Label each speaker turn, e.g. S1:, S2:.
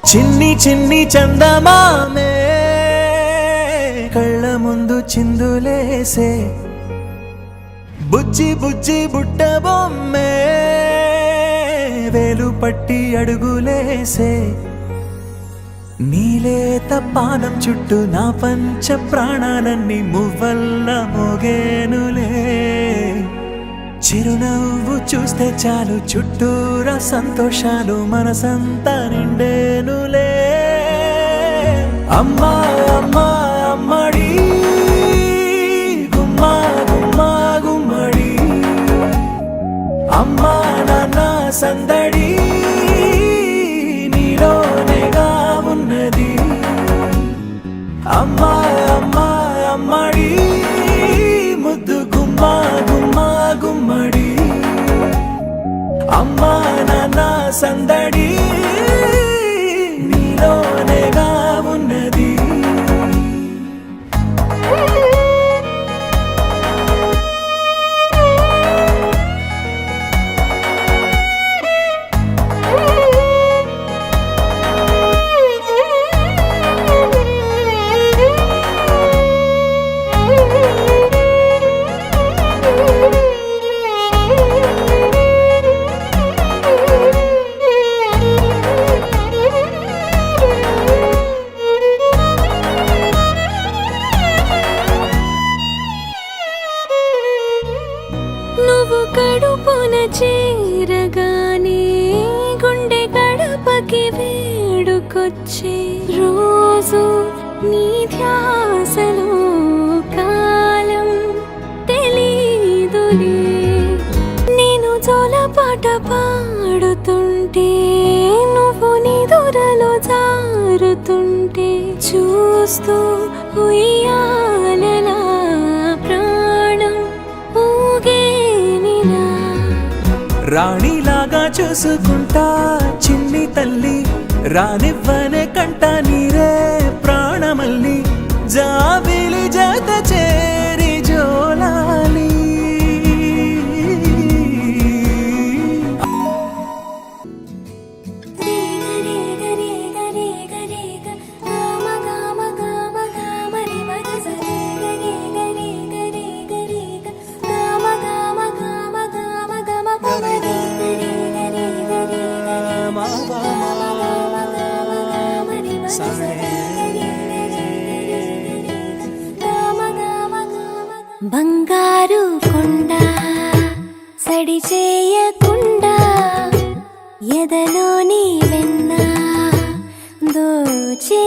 S1: చిన్ని చిన్ని చందమామే కళ్ళ ముందు చిందులేసే బుజ్జి బుజ్జి బుట్ట బొమ్మే వేలు పట్టి అడుగులేసే నీలేత పానం చుట్టూ నా పంచ ప్రాణాలన్నీ మువ్వల్ల మోగేనులే చిరునవ్వు చూస్తే చాలు చుట్టూరా సంతోషాలు మనసంతా నిండేనులే అమ్మా అమ్మా అమ్మడి గుమ్మా గుమ్మా గుమ్మడి అమ్మా నాన్న సందడి నీలోనేగా ఉన్నది అమ్మా అమ్మా అమ్మడి ముద్దు గుమ్మా గుమ్మా గుమ్మడి అమ్మా నాన్న సందడి నీలోనేగా ఉన్నది
S2: నువ్వు కడుపున చేరగానే గుండె గడపకి వేడుకొచ్చే రోజు నీ ధ్యాసలో కాలం తెలీదులే నేను జోలపాట పాడుతుంటే నువ్వు నిదురలో జారుతుంటే చూస్తూ ఉయ్యాలలా ప్రాణం ఊగేనిలా
S1: రాణిలాగా చూసుకుంటా చిన్ని తల్లి రానివ్వనే కంట నీరే ప్రాణమల్లి జాబిలి జత చేరి జోలాలి
S2: బంగారు కొండ సడి చేయకుండా ఎదలోని వెన్న దోచే